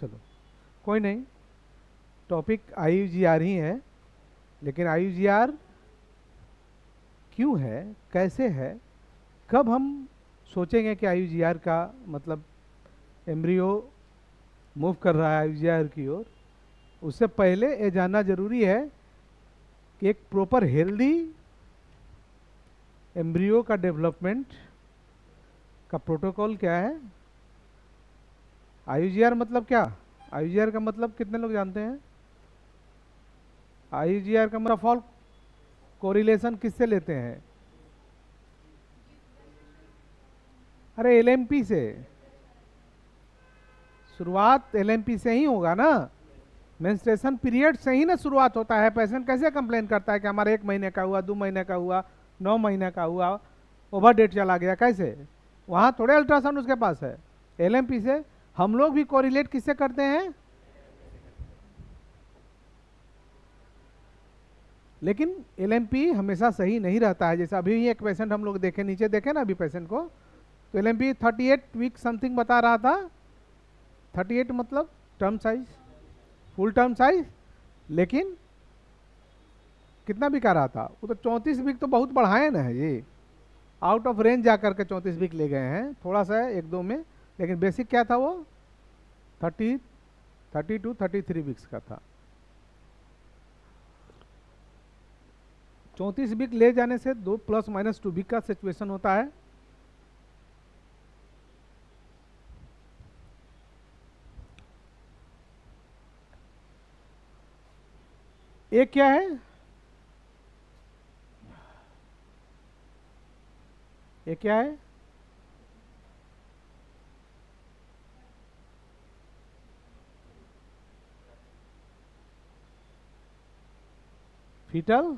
चलो कोई नहीं, टॉपिक आईयूजीआर ही है, लेकिन आईयूजीआर क्यों है, कैसे है, कब हम सोचेंगे कि आईयूजीआर का मतलब एम्ब्रियो मूव कर रहा है आईयूजीआर की ओर, उससे पहले ये जानना जरूरी है कि एक प्रॉपर हेल्दी एम्ब्रियो का डेवलपमेंट का प्रोटोकॉल क्या है। आईयूजीआर मतलब क्या? आईयूजीआर का मतलब कितने लोग जानते हैं? आईयूजीआर का मतलब फॉल कोरिलेशन किससे लेते हैं? अरे एलएमपी से। शुरुआत एलएमपी से ही होगा ना, मेंस्ट्रुएशन पीरियड से ही ना शुरुआत होता है। पेशेंट कैसे कंप्लेन करता है कि हमारा 1 महीने का हुआ, 2 महीने का हुआ, 9 महीने का हुआ, ओवर डेट चला गया, कैसे? वहाँ थोड़े अल्ट्रासाउंड उसके पास है, एलएमपी से। हम लोग भी कोरिलेट किससे करते हैं? लेकिन एलएमपी हमेशा सही नहीं रहता है। जैसे अभी ही एक पेशेंट हम लोग देखे, नीचे देखे ना अभी पेशेंट को, तो एलएमपी 38 वीक समथिंग बता रहा था। 38 मतलब term size, full term size, लेकिन कितना वीक आ रहा था वो? तो 34 वीक तो बहुत बढ़ाए ना है ये, आउट ऑफ रेंज जा करके 34 वीक ले गए हैं, थोड़ा सा एक दो में, लेकिन बेसिक क्या था वो? 30, 32, 33 वीक्स का था। 34 वीक ले जाने से 2 ± 2 वीक का सिचुएशन होता है। एक क्या है, ये क्या है? फीटल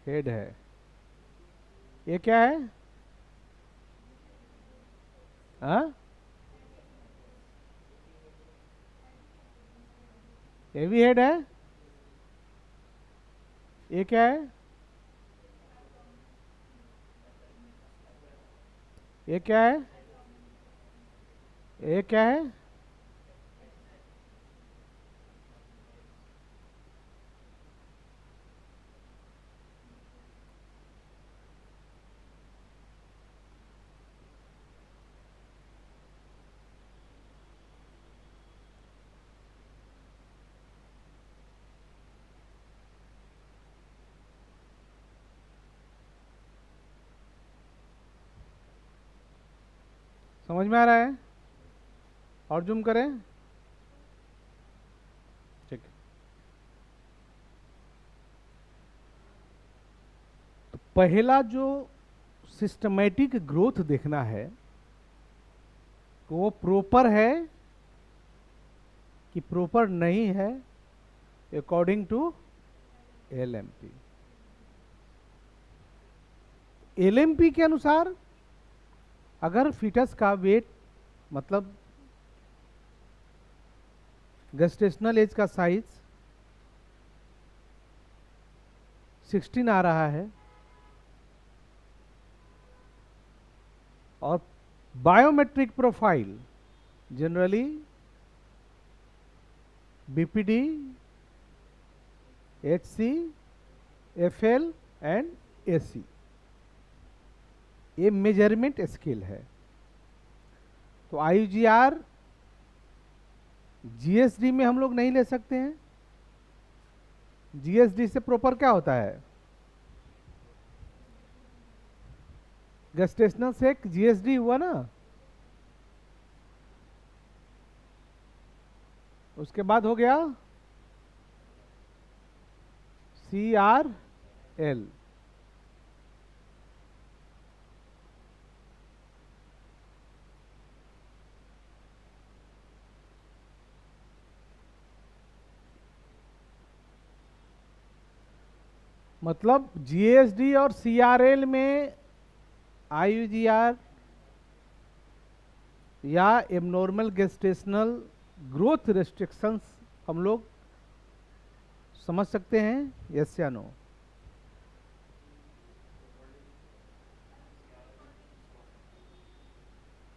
हेड है। ये क्या है? हाँ, हेवी हेड है। ये क्या है? ये क्या है? ये क्या है? समझ में आ रहा है? और जूम करें, ठीक। तो पहला जो सिस्टमेटिक ग्रोथ देखना है, वो प्रॉपर है कि प्रॉपर नहीं है, अकॉर्डिंग टू एलएमपी। एलएमपी के अनुसार अगर फीटस का वेट मतलब गेस्टेशनल एज का साइज 16 आ रहा है और biometric profile generally BPD, HC, FL and AC, ये मेजरमेंट स्केल है। तो आईयूजीआर जीएसडी में हम लोग नहीं ले सकते हैं। जीएसडी से प्रॉपर क्या होता है? गेस्टेशनल से एक जीएसडी हुआ ना, उसके बाद हो गया CRL। मतलब जीएसडी और सीआरएल में आईयूजीआर या एबनॉर्मल गेस्टेशनल ग्रोथ रेस्ट्रिक्शंस हम लोग समझ सकते हैं, यस या नो?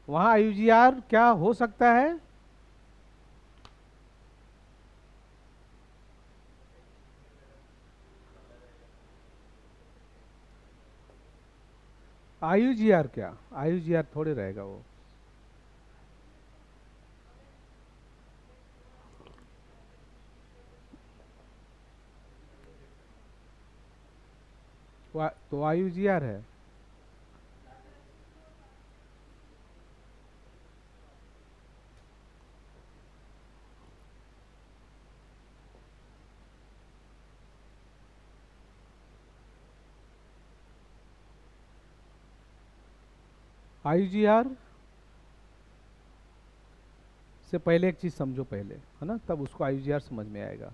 वहाँ आईयूजीआर क्या हो सकता है? IUGR क्या, IUGR थोड़े रहेगा वो। तो IUGR है। IUGR से पहले एक चीज समझो पहले, है ना, तब उसको IUGR समझ में आएगा।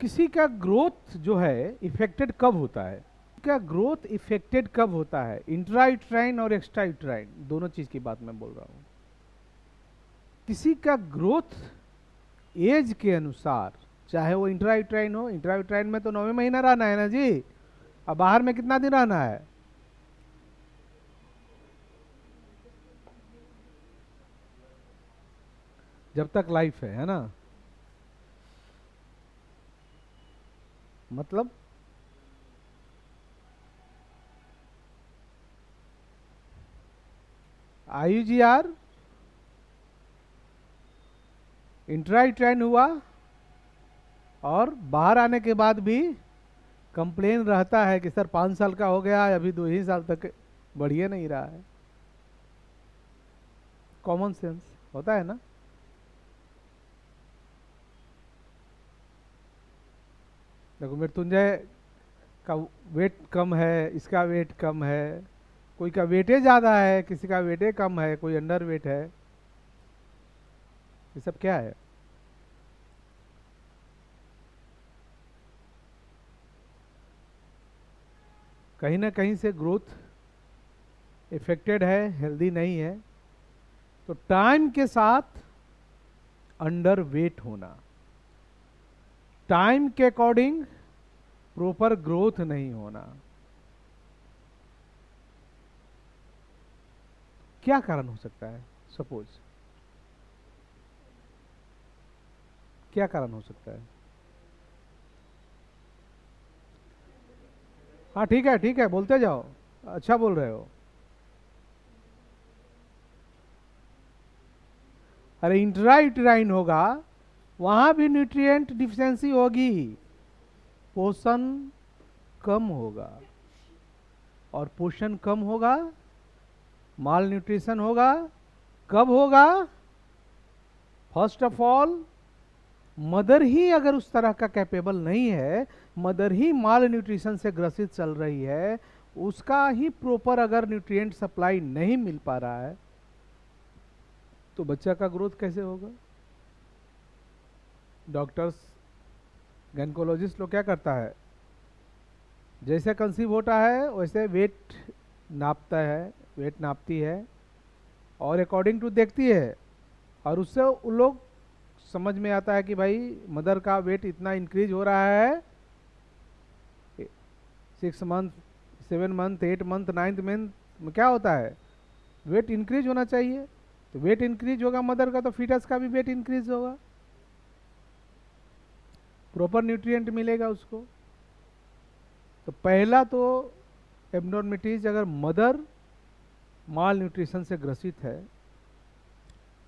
किसी का ग्रोथ जो है इफेक्टेड कब होता है, का ग्रोथ इफेक्टेड कब होता है, इंट्रायूट्राइन और एक्स्ट्रायूट्राइन दोनों चीज की बात मैं बोल रहा हूं। किसी का ग्रोथ एज के अनुसार, चाहे वो इंट्रायूट्राइन हो, इंट्रायूट्राइन में तो 9वें महीना रहना है ना जी, अब बाहर में कितना दिन रहना है, जब तक लाइफ है ना। मतलब IUGR इंट्रायूट्राइन हुआ और बाहर आने के बाद भी कंप्लेन रहता है कि सर 5 साल का हो गया, अभी 2 ही साल तक बढ़िए नहीं रहा है। कॉमन सेंस होता है ना। देखो मृत्युंजय का वेट कम है, इसका वेट कम है, कोई का वेटे ज़्यादा है, किसी का वेटे कम है, कोई अंडर वेट है, ये सब क्या है। कहीं ना कहीं से ग्रोथ इफेक्टेड है, हेल्दी नहीं है। तो टाइम के साथ अंडर वेट होना, टाइम के अकॉर्डिंग प्रॉपर ग्रोथ नहीं होना, क्या कारण हो सकता है, सपोज क्या कारण हो सकता है। हाँ ठीक है बोलते जाओ, अच्छा बोल रहे हो। अरे इंट्रायूटेराइन होगा, वहां भी न्यूट्रिएंट डिफिशियंसी होगी, पोषण कम होगा, और पोषण कम होगा, माल न्यूट्रिशन होगा। कब होगा, फर्स्ट ऑफ ऑल मदर ही अगर उस तरह का कैपेबल नहीं है, मदर ही माल न्यूट्रिशन से ग्रसित चल रही है, उसका ही प्रॉपर अगर न्यूट्रिएंट सप्लाई नहीं मिल पा रहा है, तो बच्चा का ग्रोथ कैसे होगा। डॉक्टर्स, गायनेकोलॉजिस्ट लोग क्या करता है, जैसे कंसीव होता है वैसे वेट नापता है, वेट नापती है और अकॉर्डिंग टू देखती है, और उससे उन लोग समझ में आता है कि भाई मदर का वेट इतना इंक्रीज हो रहा है, 6 month, 7 month, 8 month, 9th month में क्या होता है, वेट इंक्रीज होना चाहिए। तो वेट इंक्रीज होगा मदर का, तो फीटस का भी वेट इंक्रीज होगा, प्रॉपर न्यूट्रिएंट मिलेगा उसको। तो पहला तो एब्नॉर्मिटीज, अगर मदर माल न्यूट्रिशन से ग्रसित है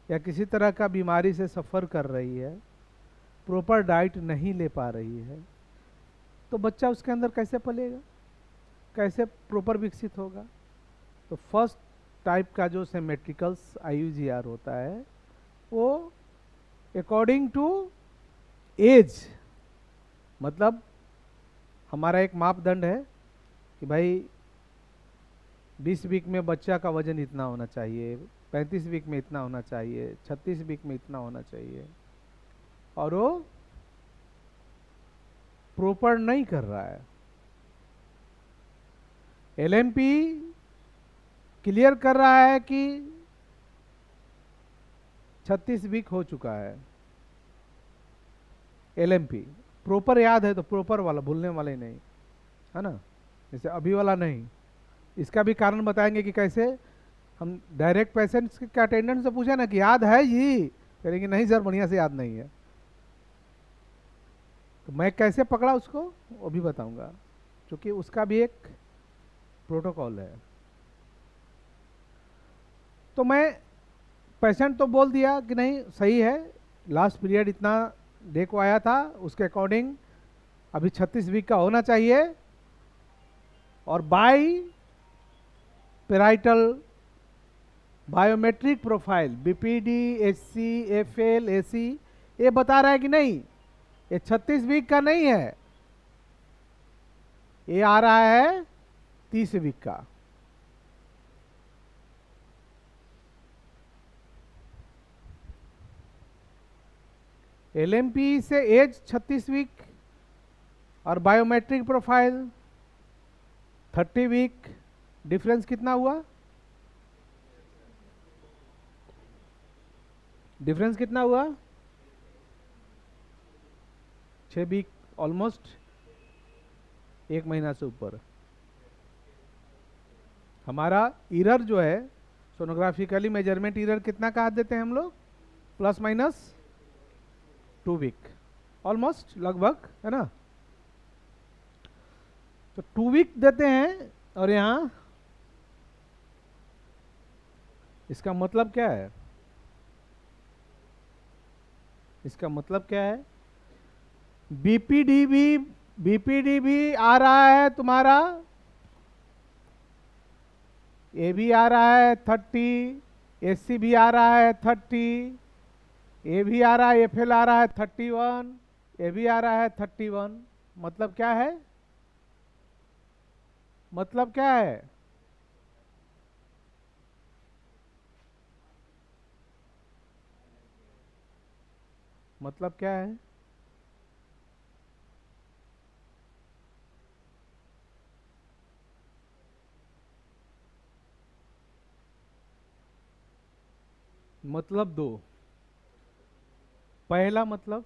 या किसी तरह का बीमारी से सफ़र कर रही है, प्रॉपर डाइट नहीं ले पा रही है, तो बच्चा उसके अंदर कैसे पलेगा, कैसे प्रॉपर विकसित होगा। तो फर्स्ट टाइप का जो सिमेट्रिकल्स IUGR होता है, वो अकॉर्डिंग टू एज, मतलब हमारा एक मापदंड है कि भाई 20 वीक में बच्चा का वजन इतना होना चाहिए, 35 वीक में इतना होना चाहिए, 36 वीक में इतना होना चाहिए, और वो प्रॉपर नहीं कर रहा है। LMP क्लियर कर रहा है कि 36 वीक हो चुका है, LMP प्रॉपर याद है तो प्रॉपर वाला, भूलने वाले नहीं, है ना, जैसे अभी वाला नहीं। इसका भी कारण बताएंगे कि कैसे। हम डायरेक्ट पेशेंट्स के अटेंडेंट से पूछे ना कि याद है जी, कहेंगे नहीं सर बढ़िया से याद नहीं है। तो मैं कैसे पकड़ा उसको वो भी बताऊंगा, क्योंकि उसका भी एक प्रोटोकॉल है। तो मैं पेशेंट तो बोल दिया कि नहीं सही है, लास्ट पीरियड इतना डे को आया था, उसके अकॉर्डिंग अभी 36 वीक का होना चाहिए, और by parietal biometric profile BPD HC FL AC ये बता रहा है कि नहीं ये 36 वीक का नहीं है, ये आ रहा है 30 वीक का। एलएमपी से एज 36 वीक और बायोमेट्रिक प्रोफाइल 30 वीक, डिफरेंस कितना हुआ? डिफरेंस कितना हुआ? 6 वीक, ऑलमोस्ट 1 महीना से ऊपर। हमारा इरर जो है सोनोग्राफिकली मेजरमेंट इरर कितना कहा देते हैं हम लोग? प्लस माइनस 2 वीक, ऑलमोस्ट लगभग, है ना। तो 2 वीक देते हैं, और यहां इसका मतलब क्या है? इसका मतलब क्या है? बीपीडी भी आ रहा है तुम्हारा, ए भी आ रहा है 30, एससी भी आ रहा है 30, ए भी आ रहा है, एफएल आ रहा है 31, ए भी आ रहा है 31। मतलब क्या है? मतलब क्या है? मतलब क्या है? मतलब दो। पहला मतलब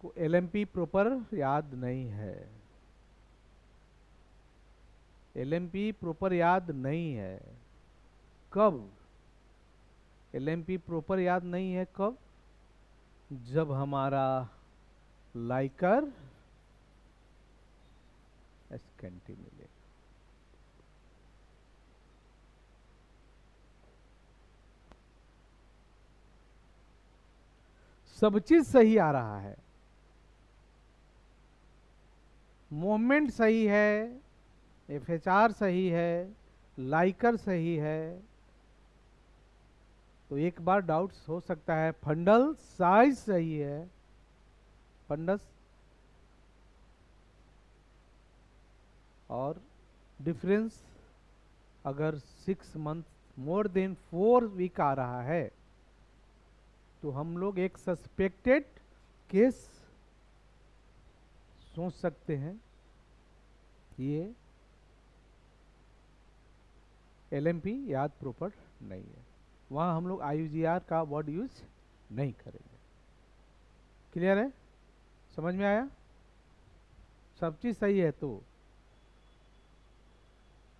को एलएमपी प्रॉपर याद नहीं है, एलएमपी प्रॉपर याद नहीं है। कब एलएमपी प्रॉपर याद नहीं है? कब? जब हमारा लाइकर एस्केंटी मिले। सब चीज सही आ रहा है, मूवमेंट सही है, एफएचआर सही है, लाइकर सही है, तो एक बार डाउट्स हो सकता है फंडल साइज सही है, फंडस और डिफरेंस अगर 6 मंथ मोर देन 4 वीक आ रहा है तो हम लोग एक सस्पेक्टेड केस सोच सकते हैं। ये एलएमपी याद प्रॉपर नहीं है, वहाँ हम लोग आईयूजीआर का वर्ड यूज नहीं करेंगे। क्लियर है? समझ में आया? सब चीज सही है तो,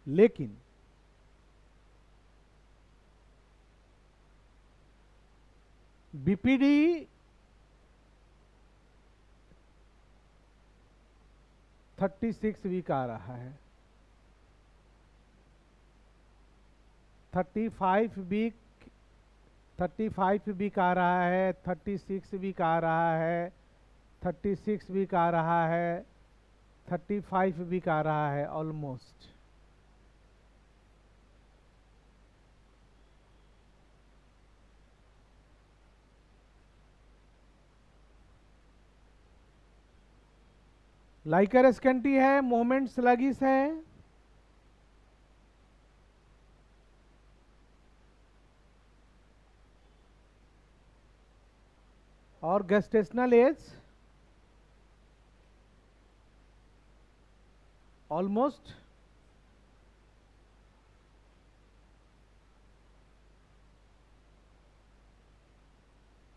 लेकिन बीपीडी 36 वीक आ रहा है, 35 वीक, 35 वीक आ रहा है, 36 वीक आ रहा है, 36 वीक आ रहा है, 35 वीक आ रहा है, ऑलमोस्ट। लाइकर स्कैंटी है, मोमेंट स्लगिस है, और gestational age almost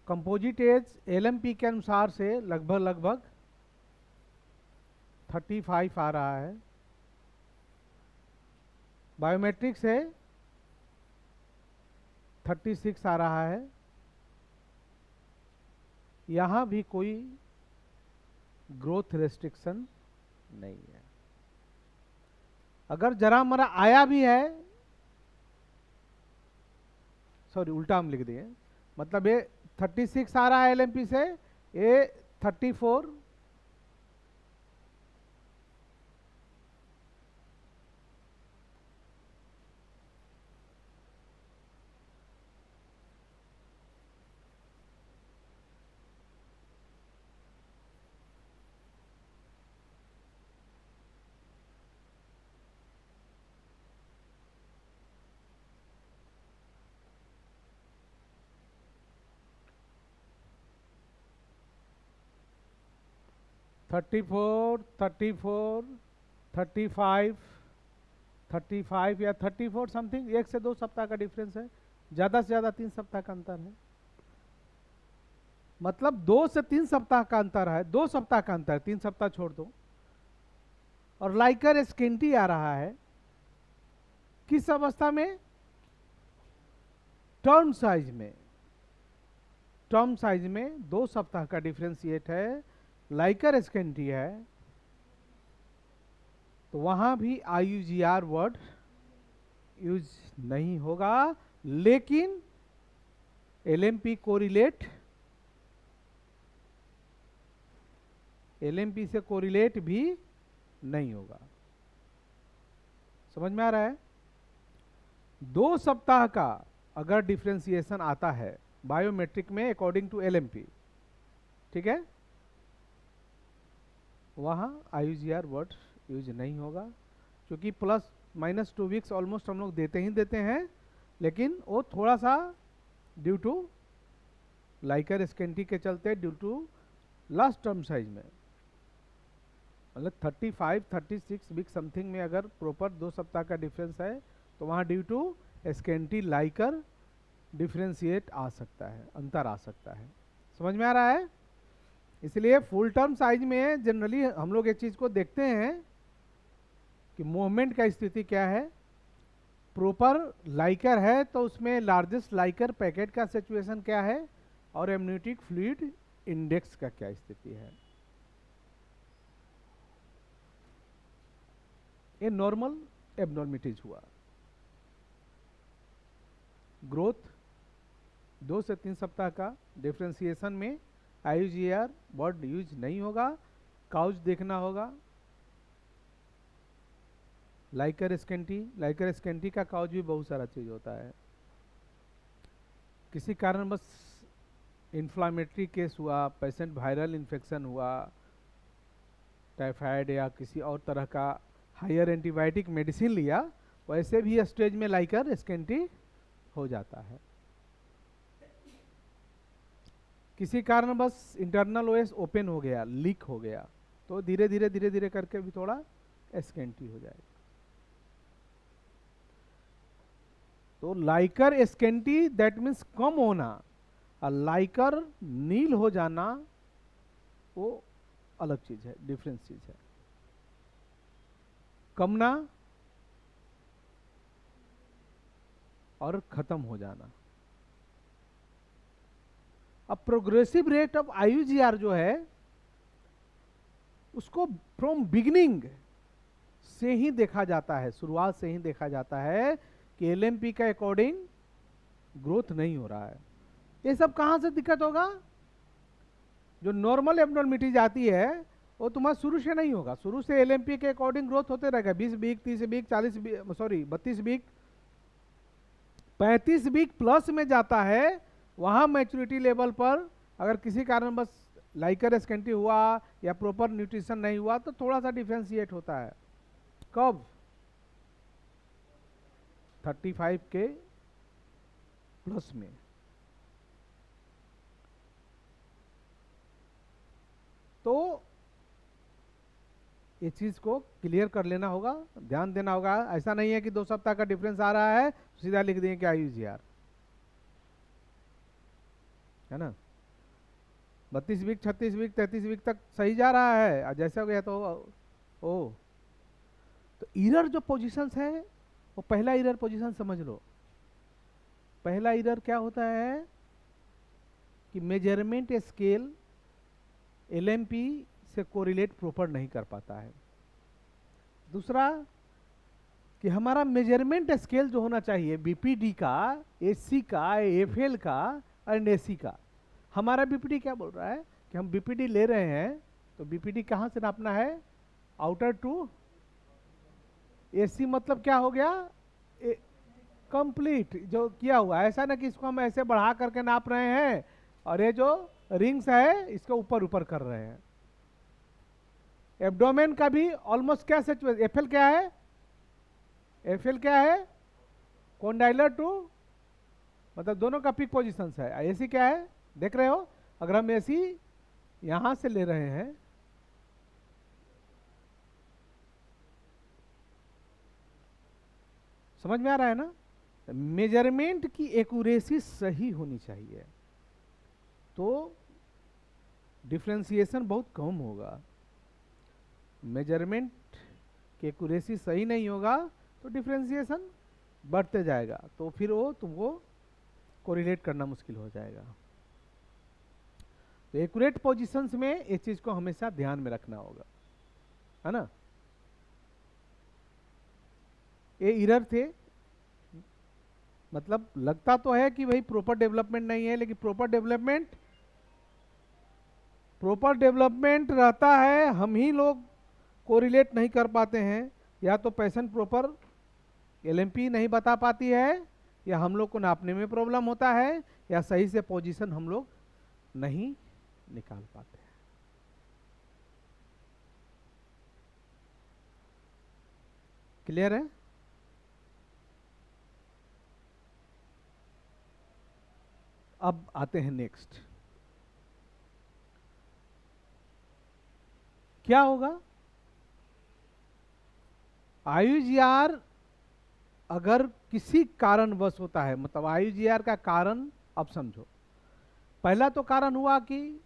composite age LMP के अनुसार से लगभग लगभग 35 आ रहा है, बायोमेट्रिक से 36 आ रहा है, यहां भी कोई ग्रोथ रेस्ट्रिक्शन नहीं है। अगर जरा मरा आया भी है, सॉरी उल्टा हम लिख दिए, मतलब ये 36 आ रहा है एलएमपी से, ये 34, थर्टी फोर, 34, 35, 35 या 34 समथिंग, 1 से 2 सप्ताह का डिफरेंस है, ज्यादा से ज्यादा 3 सप्ताह का अंतर है। मतलब 2 से 3 सप्ताह का अंतर है, 2 सप्ताह का अंतर, 3 सप्ताह छोड़ दो। और लाइकर स्किंटी आ रहा है किस अवस्था में? टर्म साइज में। टर्म साइज में 2 सप्ताह का डिफरेंशिएट है, लाइकर स्किंटी है, तो वहां भी IUGR वर्ड यूज नहीं होगा। लेकिन LMP कोरिलेट, LMP से कोरिलेट भी नहीं होगा। समझ में आ रहा है? 2 सप्ताह का अगर डिफरेंशिएशन आता है बायोमेट्रिक में अकॉर्डिंग टू LMP, ठीक है, वहां IUGR वर्ड यूज नहीं होगा, क्योंकि +-2 वीक्स ऑलमोस्ट हम लोग देते ही देते हैं, लेकिन वो थोड़ा सा ड्यू टू लाइकर स्केंटी के चलते, due to last term size में, मतलब 35, 36 वीक समथिंग में अगर प्रॉपर 2 सप्ताह का डिफरेंस है, तो वहाँ ड्यू टू स्केंटी लाइकर डिफरेंशिएट आ सकता है, अंतर आ सकता है। समझ में आ रहा है? इसलिए फुल टर्म साइज में जनरली हम लोग एक चीज़ को देखते हैं कि मूवमेंट का स्थिति क्या है। प्रॉपर लाइकर है तो उसमें लार्जेस्ट लाइकर पैकेट का सिचुएशन क्या है, और एमनियोटिक फ्लूइड इंडेक्स का क्या स्थिति है। ये नॉर्मल एबनॉर्मिटीज हुआ। ग्रोथ 2 से 3 सप्ताह का डिफरेंशिएशन में IUGR वर्ड यूज नहीं होगा, काउज देखना होगा। लाइकर स्केंटी का काउज भी बहुत सारा चीज होता है। किसी कारण बस इन्फ्लामेटरी केस हुआ, पेशेंट वायरल इन्फेक्शन हुआ, टाइफाइड या किसी और तरह का हायर एंटीबायोटिक मेडिसिन लिया, वैसे भी स्टेज में लाइकर स्केंटी हो जाता है। किसी कारण बस इंटरनल OS ओपन हो गया, लीक हो गया, तो धीरे धीरे करके भी थोड़ा स्केंटी हो जाएगा। तो लाइकर स्केंटी दैट मीन्स कम होना, और लाइकर नील हो जाना वो अलग चीज है, डिफरेंस चीज है। कमना और खत्म हो जाना। अब प्रोग्रेसिव रेट ऑफ IUGR जो है उसको फ्रॉम बिगिनिंग से ही देखा जाता है, शुरुआत से ही देखा जाता है कि LMP के अकॉर्डिंग ग्रोथ नहीं हो रहा है। ये सब कहां से दिक्कत होगा? जो नॉर्मल एब्नॉर्मिटीज आती है वो तुम्हारा शुरू से नहीं होगा, शुरू से LMP के अकॉर्डिंग ग्रोथ होते रहेगा। 20 week, 30 week, 40 week, sorry 32 week, 35 week plus में जाता है, वहां मैच्योरिटी लेवल पर अगर किसी कारण बस लाइकर स्केंटी हुआ या प्रॉपर न्यूट्रिशन नहीं हुआ तो थोड़ा सा डिफरेंशिएट होता है। कब? 35 के प्लस में। तो ये चीज को क्लियर कर लेना होगा, ध्यान देना होगा। ऐसा नहीं है कि 2 सप्ताह का डिफरेंस आ रहा है सीधा लिख देंगे कि IUGR है ना। 32 वीक, 36 वीक, 33 वीक तक सही जा रहा है, और जैसे हो गया तो ओ, तो इरर जो पोजीशंस है वो पहला इरर पोजीशन समझ लो। पहला इरर क्या होता है? कि मेजरमेंट स्केल एलएमपी से कोरिलेट प्रॉपर नहीं कर पाता है। दूसरा कि हमारा मेजरमेंट स्केल जो होना चाहिए बीपीडी का, एससी का, एफएल का और एससी का, हमारा बीपीडी क्या बोल रहा है कि हम बीपीडी ले रहे हैं तो बीपीडी कहाँ से नापना है, आउटर टू एसी, मतलब क्या हो गया, कंप्लीट जो किया हुआ है। ऐसा ना कि इसको हम ऐसे बढ़ा करके नाप रहे हैं और ये जो रिंग्स है इसके ऊपर ऊपर कर रहे हैं। एब्डोमेन का भी ऑलमोस्ट क्या सिचुएशन, एफएल क्या है, एफएल क्या है, कॉन्डाइलर टू, मतलब दोनों का पीक पोजीशंस है। एसी क्या है, देख रहे हो, अगर हम एसी यहां से ले रहे हैं, समझ में आ रहा है ना, मेजरमेंट की एक्यूरेसी सही होनी चाहिए तो डिफ्रेंसिएशन बहुत कम होगा। मेजरमेंट की एक्यूरेसी सही नहीं होगा तो डिफ्रेंसिएशन बढ़ते जाएगा, तो फिर वो तुमको कोरिलेट करना मुश्किल हो जाएगा। तो एक्यूरेट पोजीशंस में इस चीज को हमेशा ध्यान में रखना होगा, है ना। ये एरर थे, मतलब लगता तो है कि भाई प्रॉपर डेवलपमेंट नहीं है, लेकिन प्रॉपर डेवलपमेंट रहता है, हम ही लोग कोरिलेट नहीं कर पाते हैं, या तो पेशेंट प्रॉपर एलएमपी नहीं बता पाती है, या हम लोग को नापने में प्रॉब्लम होता है, या सही से पोजीशन हम लोग नहीं निकाल पाते हैं। क्लियर है। अब आते हैं नेक्स्ट, क्या होगा आईयूजीआर अगर किसी कारणवश होता है, मतलब आईयूजीआर का कारण अब समझो। पहला तो कारण हुआ कि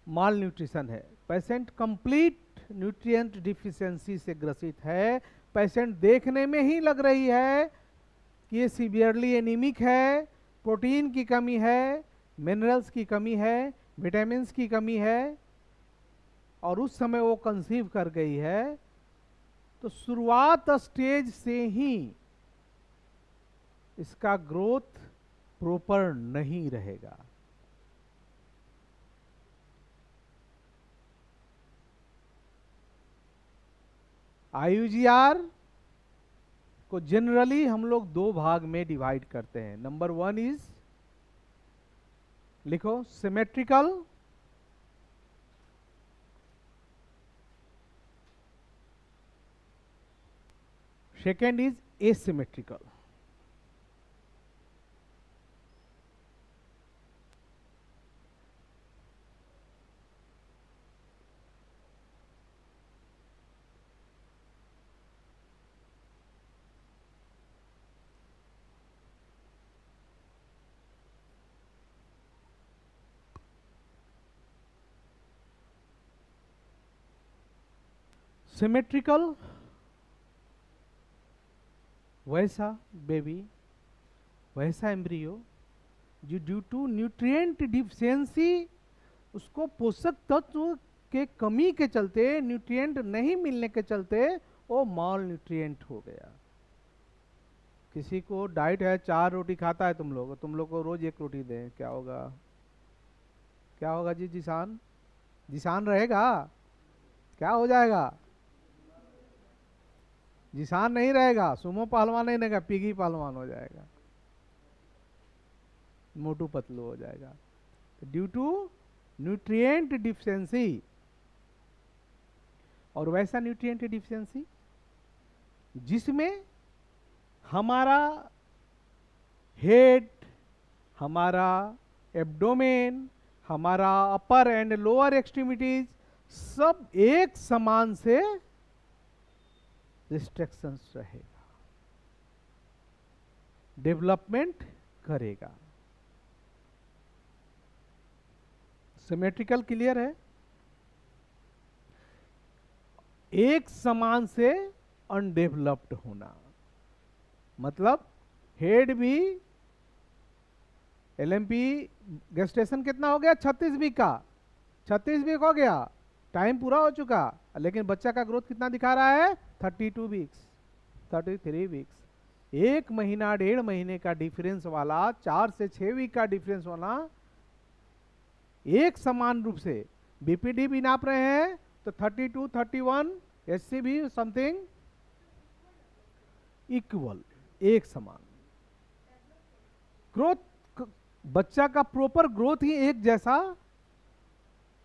माल न्यूट्रिशन है, पेशेंट कंप्लीट न्यूट्रिएंट डिफिशियंसी से ग्रसित है, पेशेंट देखने में ही लग रही है कि ये सीवियरली एनीमिक है, प्रोटीन की कमी है, मिनरल्स की कमी है, विटामिन की कमी है, और उस समय वो कंसीव कर गई है, तो शुरुआत स्टेज से ही इसका ग्रोथ प्रॉपर नहीं रहेगा। आईयूजीआर को जनरली हम लोग दो भाग में डिवाइड करते हैं। नंबर वन इज, लिखो, symmetrical, second is asymmetrical. Symmetrical वैसा बेबी, वैसा एम्ब्रियो जो ड्यू टू न्यूट्रिएंट डिफिशियंसी, उसको पोषक तत्व के कमी के चलते, न्यूट्रिएंट नहीं मिलने के चलते वो माल न्यूट्रिएंट हो गया। किसी को डाइट है 4 रोटी खाता है, तुम लोग को रोज 1 रोटी दें, क्या होगा, क्या होगा जी, जिसान, जिसान रहेगा, क्या हो जाएगा, जिसान नहीं रहेगा, सुमो पहलवान नहीं रहेगा, पिगी पहलवान हो जाएगा, मोटू पतलू हो जाएगा। ड्यू टू न्यूट्रिएंट डिफिशियंसी, और वैसा न्यूट्रिएंट डिफिशियंसी जिसमें हमारा हेड, हमारा एब्डोमेन, हमारा अपर एंड लोअर एक्सट्रीमिटीज सब एक समान से रिस्ट्रिक्शंस रहेगा, डेवलपमेंट करेगा। सिमेट्रिकल क्लियर है, एक समान से अनडेवलप्ड होना, मतलब हेड भी LMP गेस्टेशन कितना हो गया? 36 वीक का, 36 वीक हो गया, टाइम पूरा हो चुका, लेकिन बच्चा का ग्रोथ कितना दिखा रहा है? 32 वीक्स, 33 वीक्स। 1 महीना 1.5 महीने का डिफरेंस वाला, 4 से 6 वीक का डिफरेंस वाला एक समान रूप से BPD भी नाप रहे हैं तो 32, 31, SC भी समथिंग इक्वल, एक समान ग्रोथ। बच्चा का प्रॉपर ग्रोथ ही एक जैसा,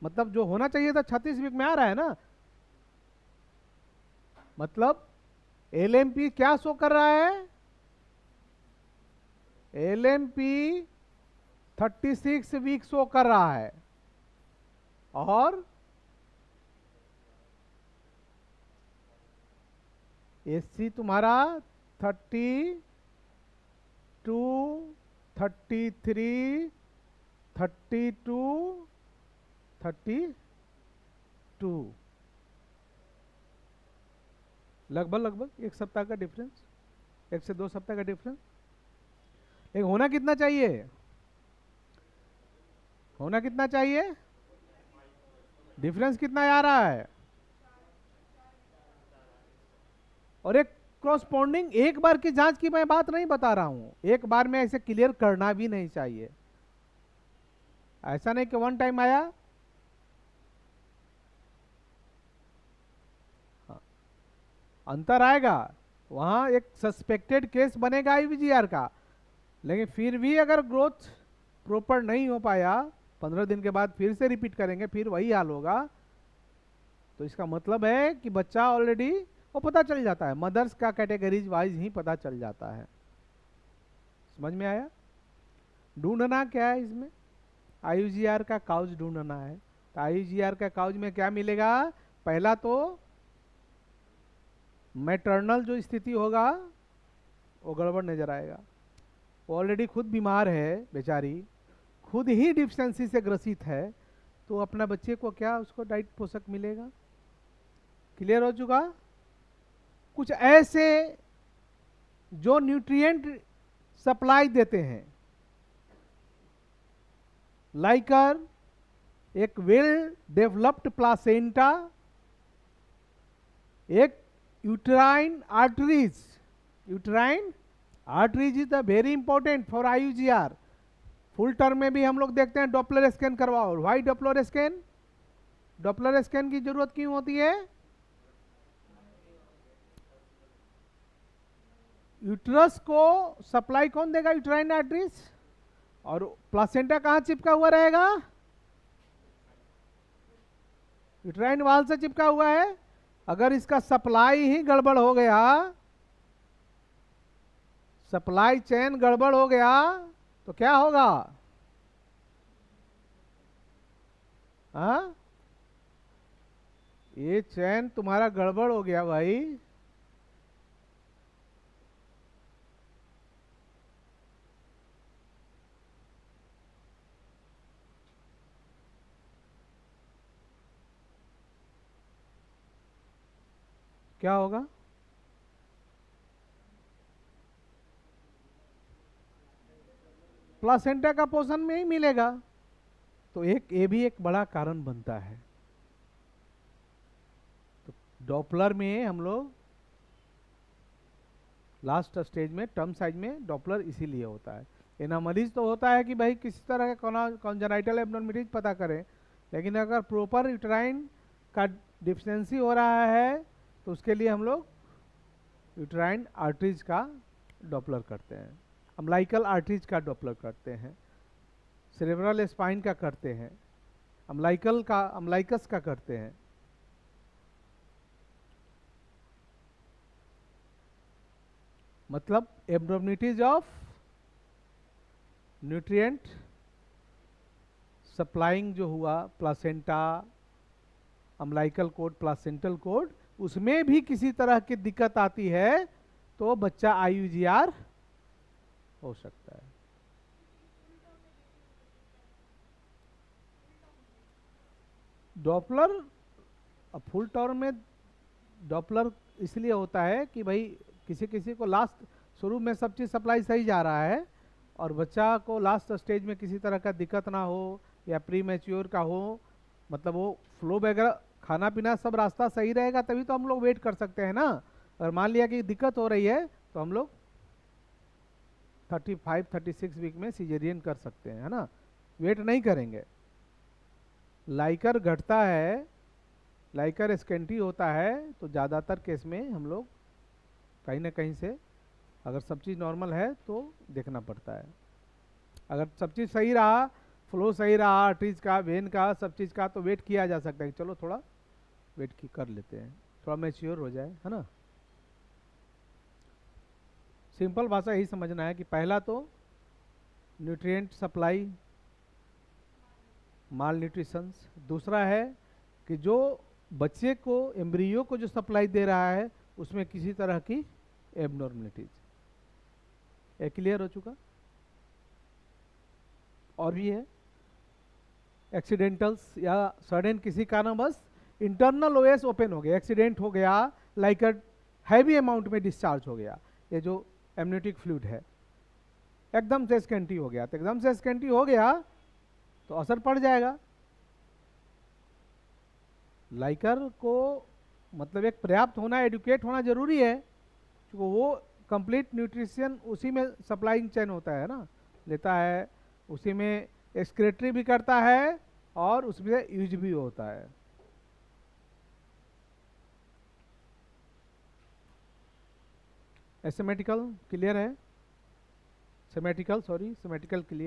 मतलब जो होना चाहिए था 36 वीक में आ रहा है ना। मतलब LMP क्या शो कर रहा है? LMP 36 वीक शो कर रहा है, और SC तुम्हारा 32, 33, 32, 32, लगभग एक सप्ताह का डिफरेंस, 1 से 2 सप्ताह का डिफरेंस। लेकिन होना कितना चाहिए? होना कितना चाहिए? डिफरेंस कितना आ रहा है? और एक क्रॉसपॉन्डिंग, एक बार की जांच की मैं बात नहीं बता रहा हूं, एक बार में ऐसे क्लियर करना भी नहीं चाहिए। ऐसा नहीं कि वन टाइम आया, हाँ, अंतर आएगा, वहां एक सस्पेक्टेड केस बनेगा IVGR का, लेकिन फिर भी अगर ग्रोथ प्रॉपर नहीं हो पाया, 15 दिन के बाद फिर से रिपीट करेंगे, फिर वही हाल होगा, तो इसका मतलब है कि बच्चा ऑलरेडी, वो पता चल जाता है, मदर्स का कैटेगरीज वाइज ही पता चल जाता है। समझ में आया? ढूंढना क्या है इसमें? IUGR का काउज ढूंढना है। तो IUGR का काउज में क्या मिलेगा? पहला तो मैटरनल जो स्थिति होगा वो गड़बड़ नजर आएगा, वो ऑलरेडी खुद बीमार है बेचारी, खुद ही डिफिशियंसी से ग्रसित है, तो अपना बच्चे को क्या उसको डाइट पोषक मिलेगा? क्लियर हो चुका? कुछ ऐसे जो न्यूट्रिएंट सप्लाई देते हैं, लाइकर एक वेल डेवलप्ड प्लासेंटा, एक uterine arteries. Uterine arteries is the very important for IUGR। Full term में भी हम लोग देखते हैं डॉपलर स्कैन करवाओ। Why Doppler scan? Doppler scan की जरूरत क्यों होती है? यूट्रस को सप्लाई कौन देगा? Uterine arteries. और प्लासेंटा कहां चिपका हुआ रहेगा? यूट्राइन वाल से चिपका हुआ है। अगर इसका सप्लाई ही गड़बड़ हो गया, सप्लाई चेन गड़बड़ हो गया, तो क्या होगा? हाँ, ये चैन तुम्हारा गड़बड़ हो गया भाई, क्या होगा? प्लासेंटा का पोषण में ही मिलेगा। तो एक ये भी एक बड़ा कारण बनता है। तो डॉपलर में हम लोग लास्ट स्टेज में टर्म साइज में डॉपलर इसीलिए होता है। एनामलीज तो होता है कि भाई किसी तरह का कॉन्जेनाइटल एब्नॉर्मलिटीज पता करें, लेकिन अगर प्रॉपर यूट्राइन का डिफिशियंसी हो रहा है तो उसके लिए हम लोग यूट्राइन आर्टरीज का डॉपलर करते हैं, अम्लाइकल आर्टरीज का डॉपलर करते हैं, सेरेब्रल स्पाइन का करते हैं, अम्लाइकल का, अम्लाइकस का करते हैं। मतलब एब्नॉर्मलिटीज ऑफ न्यूट्रिएंट सप्लाइंग जो हुआ, placenta, umbilical code, placental code, उसमें भी किसी तरह की दिक्कत आती है तो बच्चा IUGR हो सकता है। डॉपलर फुल टर्म में डॉपलर इसलिए होता है कि भाई किसी किसी को लास्ट, शुरू में सब चीज़ सप्लाई सही जा रहा है, और बच्चा को लास्ट स्टेज में किसी तरह का दिक्कत ना हो या प्री मैच्योर का हो, मतलब वो फ्लो वगैरह खाना पीना सब रास्ता सही रहेगा तभी तो हम लोग वेट कर सकते हैं ना। अगर मान लिया कि दिक्कत हो रही है तो हम लोग 35-36 वीक में सीजेरियन कर सकते हैं, है ना, वेट नहीं करेंगे। लाइकर घटता है, लाइकर स्केंटी होता है तो ज़्यादातर केस में हम लोग कहीं ना कहीं से, अगर सब चीज़ नॉर्मल है तो देखना पड़ता है। अगर सब चीज़ सही रहा, फ्लो सही रहा, आर्टरीज का, वेन का, सब चीज़ का, तो वेट किया जा सकता है कि चलो थोड़ा वेट की कर लेते हैं, थोड़ा मैच्योर हो जाए, है ना। सिंपल भाषा यही समझना है कि पहला तो न्यूट्रिएंट सप्लाई, माल न्यूट्रिशंस। दूसरा है कि जो बच्चे को, एम्ब्रियो को जो सप्लाई दे रहा है उसमें किसी तरह की एबनॉर्मलिटीज। ये क्लियर हो चुका। और भी है एक्सीडेंटल्स या सडन किसी कारणवश इंटरनल ओएस ओपन हो गया, एक्सीडेंट हो गया, लाइक हैवी अमाउंट में डिस्चार्ज हो गया, ये जो एमनियोटिक फ्लूइड है एकदम से स्कैंटी हो गया, तो एकदम से स्कैंटी हो गया तो असर पड़ जाएगा। लाइकर को मतलब एक पर्याप्त होना, एडुकेट होना जरूरी है, क्योंकि वो कंप्लीट न्यूट्रिशन उसी में सप्लाइंग चेन होता है ना, लेता है, उसी में एक्सक्रेटरी भी करता है और उसमें यूज भी होता है। एसेमेटिकल क्लियर है, सेमेटिकल सॉरी, सेमेटिकल क्लियर।